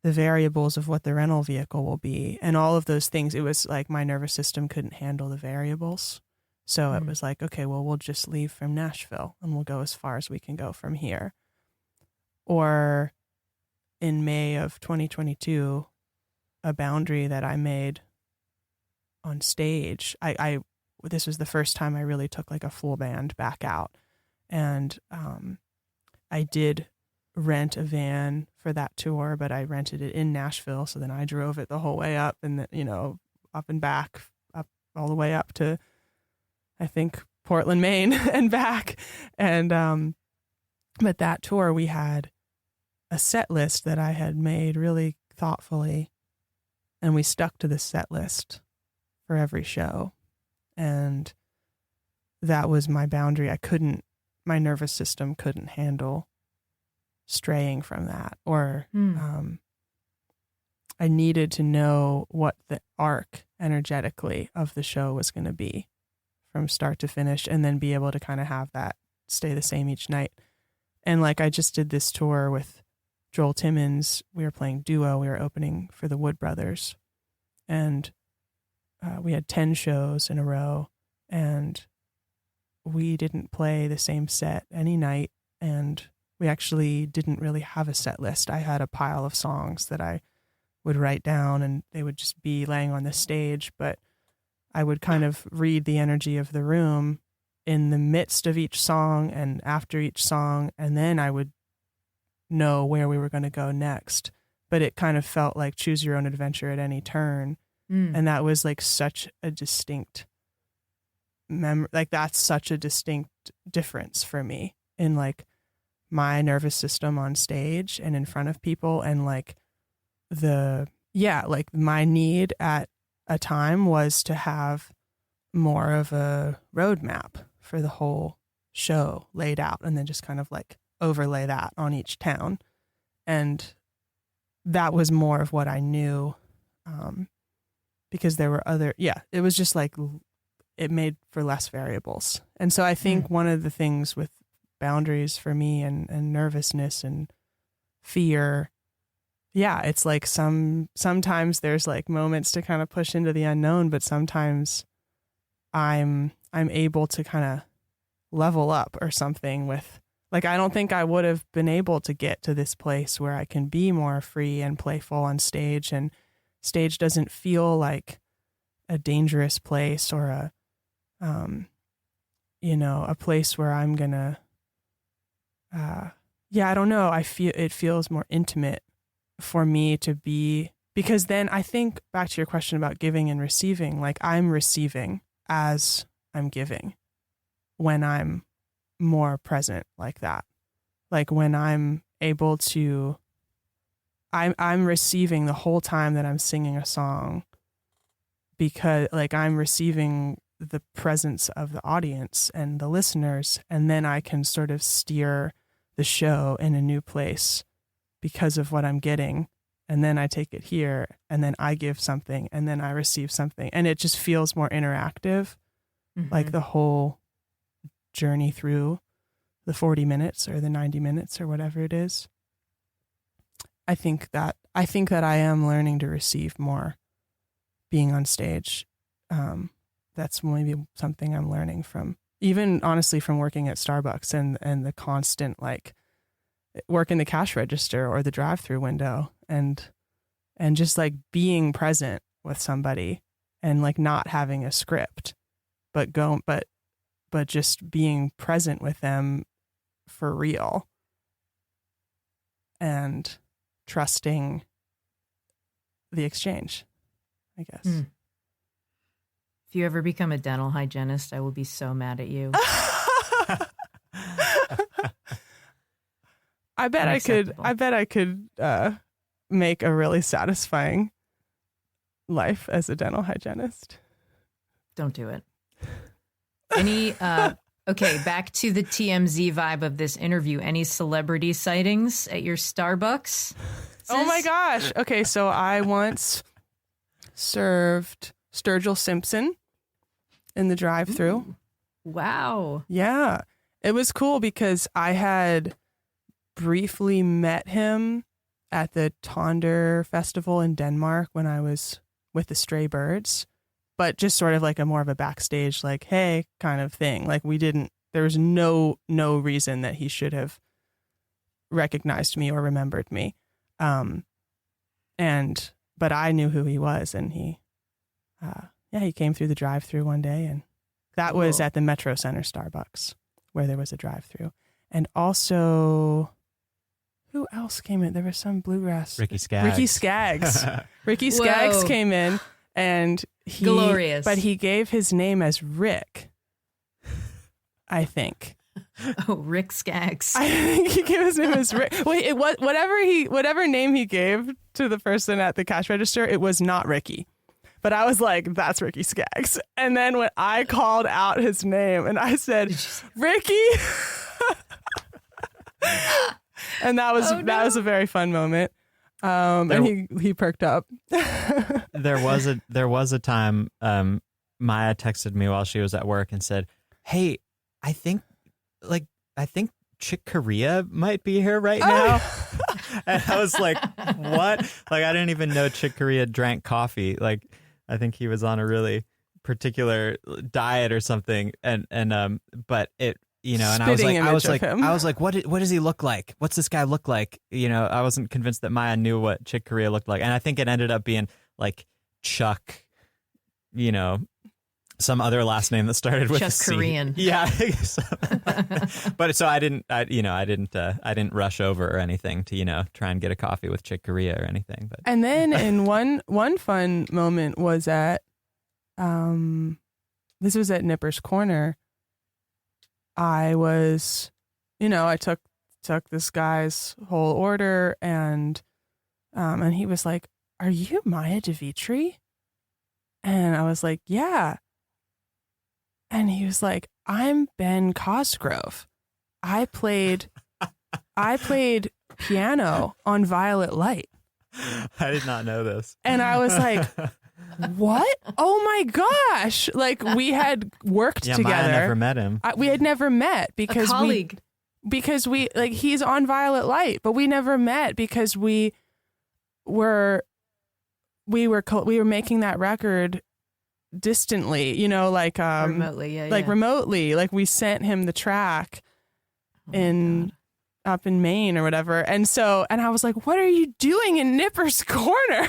variables of what the rental vehicle will be and all of those things, it was like my nervous system couldn't handle the variables. So it was like, okay, well, we'll just leave from Nashville and we'll go as far as we can go from here. Or in May of 2022, a boundary that I made on stage, this was the first time I really took like a full band back out. And I did rent a van for that tour, but I rented it in Nashville. So then I drove it the whole way up, and, you know, up and back, up all the way up to I think, Portland, Maine and back. And, but that tour, we had a set list that I had made really thoughtfully, and we stuck to the set list for every show. And that was my boundary. My nervous system couldn't handle straying from that, or I needed to know what the arc energetically of the show was going to be from start to finish, and then be able to kind of have that stay the same each night. And like, I just did this tour with Joel Timmons. We were playing duo. We were opening for the Wood Brothers, and we had 10 shows in a row, and we didn't play the same set any night, and we actually didn't really have a set list. I had a pile of songs that I would write down, and they would just be laying on the stage, but I would kind of read the energy of the room in the midst of each song and after each song, and then I would know where we were going to go next. But it kind of felt like choose your own adventure at any turn. And that was like such a distinct that's such a distinct difference for me in like my nervous system on stage and in front of people, and like like my need at a time was to have more of a roadmap for the whole show laid out, and then just kind of like overlay that on each town. And that was more of what I knew, because there were it was just like, it made for less variables. And so I think one of the things with boundaries for me and nervousness and fear, it's like sometimes there's like moments to kind of push into the unknown, but sometimes I'm able to kind of level up or something with, like, I don't think I would have been able to get to this place where I can be more free and playful on stage, and stage doesn't feel like a dangerous place or a place where I'm gonna, I don't know. It feels more intimate for me to be, because then I think back to your question about giving and receiving, like I'm receiving as I'm giving when I'm more present like that. Like when I'm able to, I'm receiving the whole time that I'm singing a song, because like I'm receiving the presence of the audience and the listeners, and then I can sort of steer the show in a new place because of what I'm getting, and then I take it here, and then I give something, and then I receive something, and it just feels more interactive, like the whole journey through the 40 minutes or the 90 minutes or whatever it is. I think that I am learning to receive more being on stage. That's maybe something I'm learning from, even honestly from working at Starbucks and the constant like work in the cash register or the drive-through window, and just like being present with somebody and like not having a script, but just being present with them for real and trusting the exchange, I guess. If you ever become a dental hygienist, I will be so mad at you. I bet I could make a really satisfying life as a dental hygienist. Don't do it. Okay, back to the TMZ vibe of this interview. Any celebrity sightings at your Starbucks? Oh my gosh. Okay, so I once served Sturgill Simpson in the drive-thru. Wow. Yeah. It was cool because I had briefly met him at the Tonder Festival in Denmark when I was with the Stray Birds, but just sort of like more of a backstage, like, hey, kind of thing. Like there was no reason that he should have recognized me or remembered me. But I knew who he was, and he came through the drive-thru one day, and that was at the Metro Center Starbucks where there was a drive-thru. And also, who else came in? There was some bluegrass. Ricky Skaggs. Ricky Skaggs Whoa. came in, and Glorious. But he gave his name as Rick, I think. Oh, Rick Skaggs. I think he gave his name as Rick. Wait, it was whatever name he gave to the person at the cash register, it was not Ricky. But I was like, that's Ricky Skaggs. And then when I called out his name and I said, Ricky, and that was a very fun moment. And he perked up. There was a time Maya texted me while she was at work and said, "Hey, I think Chick Corea might be here right now." And I was like, "What?" Like, I didn't even know Chick Corea drank coffee. Like, I think he was on a really particular diet or something. And but it, you know, and I was like, what does he look like? What's this guy look like? You know, I wasn't convinced that Maya knew what Chick Corea looked like. And I think it ended up being like Chuck, you know, some other last name that started with Chuck a C. Korean. Yeah. But so I didn't rush over or anything to, you know, try and get a coffee with Chick Corea or anything. But and then in one fun moment was at this was at Nipper's Corner. I was, you know, I took this guy's whole order and he was like, "Are you Maya de Vitry?" And I was like, "Yeah." And he was like, "I'm Ben Cosgrove. I played piano on Violet Light." I did not know this. And I was like, "What? Oh my gosh!" Like, we had worked together. Maya never met him. We had never met because a colleague. we like, he's on Violet Light, but we never met because we were making that record distantly, you know, like Remotely, remotely. Like, we sent him the track up in Maine or whatever. And I was like, "What are you doing in Nipper's Corner?"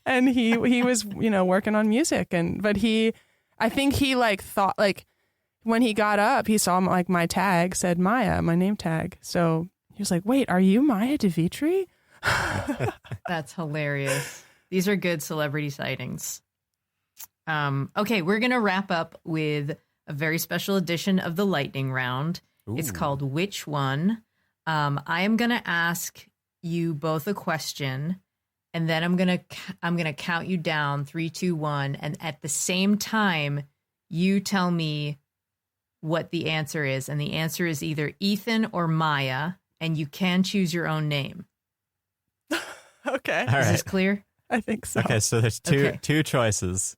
And he was, you know, working on music. But I think he like thought, like, when he got up, he saw like my tag said Maya, my name tag. So he was like, "Wait, are you Maya de Vitry?" That's hilarious. These are good celebrity sightings. Okay, we're going to wrap up with a very special edition of the lightning round. Ooh. It's called Which One? I am going to ask you both a question, and then I'm going to count you down 3, 2, 1, and at the same time you tell me what the answer is, and the answer is either Ethan or Maya, and you can choose your own name. Okay. All right. Is this clear? I think so. Okay, so there's two choices.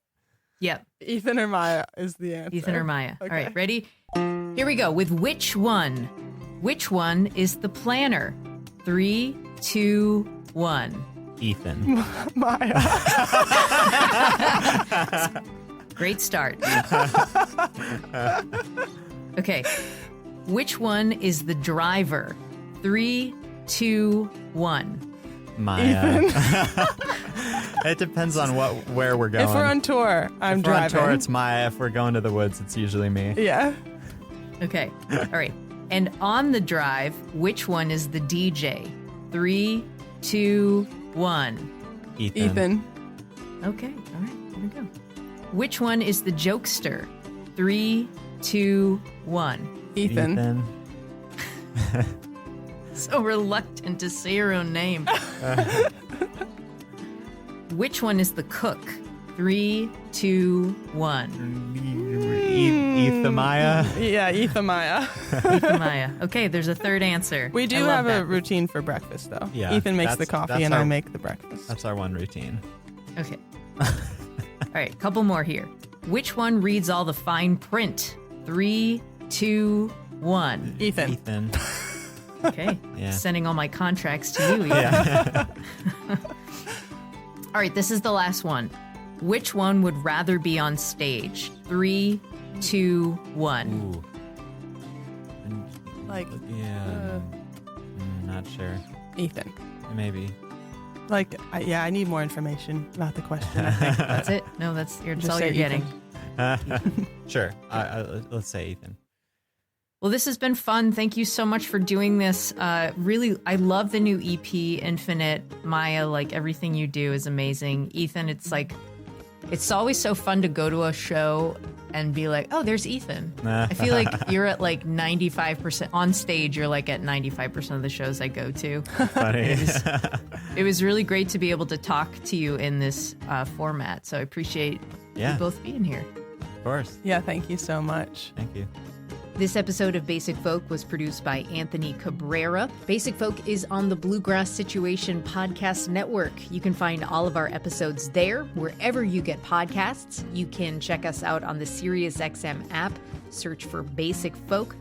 Yep. Ethan or Maya is the answer. Ethan or Maya. Okay. All right, ready? Here we go with which one? Which one is the planner? 3, 2, 1. Ethan. Maya. Great start. Okay. Which one is the driver? 3, 2, 1. Maya. It depends on where we're going. If we're on tour, I'm if we're driving. on tour, it's Maya. If we're going to the woods, it's usually me. Yeah. Okay. All right. And on the drive, which one is the DJ? 3, 2, 1. Ethan. Okay. All right. Here we go. Which one is the jokester? 3, 2, 1. Ethan. So reluctant to say her own name. Which one is the cook? 3, 2, 1. Ethan Maya. Yeah, Ethan Maya. Ethan Maya. Okay, there's a third answer. We do have a routine for breakfast, though. Yeah, Ethan makes the coffee and I make the breakfast. That's our one routine. Okay. All right, couple more here. Which one reads all the fine print? 3, 2, 1. Ethan. Okay. Yeah. Sending all my contracts to you, Ethan. Yeah. All right, this is the last one. Which one would rather be on stage? 3, 2, 1. Ooh. Like, Yeah. Not sure. Ethan. Maybe. Like, I need more information about the question, I think. That's it? No, that's Just all say you're Ethan. getting. Sure. Let's say Ethan. Well, this has been fun. Thank you so much for doing this. Really, I love the new EP, Infinite. Maya, like, everything you do is amazing. Ethan, it's like It's always so fun to go to a show and be like, oh, there's Ethan. I feel like you're at like 95% on stage. You're like at 95% of the shows I go to. Funny. It was really great to be able to talk to you in this format. So I appreciate you both being here. Of course. Yeah, thank you so much. Thank you. This episode of Basic Folk was produced by Anthony Cabrera. Basic Folk is on the Bluegrass Situation Podcast Network. You can find all of our episodes there, wherever you get podcasts. You can check us out on the SiriusXM app, search for Basic Folk,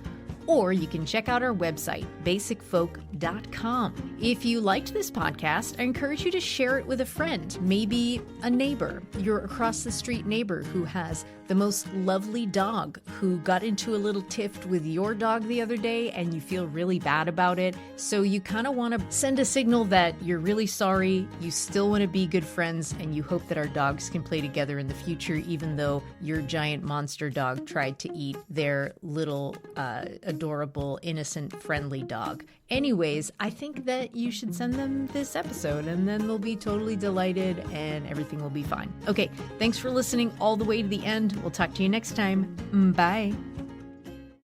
or you can check out our website, basicfolk.com. If you liked this podcast, I encourage you to share it with a friend, maybe a neighbor, your across the street neighbor who has the most lovely dog, who got into a little tiff with your dog the other day and you feel really bad about it. So you kind of want to send a signal that you're really sorry, you still want to be good friends, and you hope that our dogs can play together in the future, even though your giant monster dog tried to eat their little adorable, innocent, friendly dog. Anyways, I think that you should send them this episode and then they'll be totally delighted and everything will be fine. Okay, thanks for listening all the way to the end. We'll talk to you next time. Bye.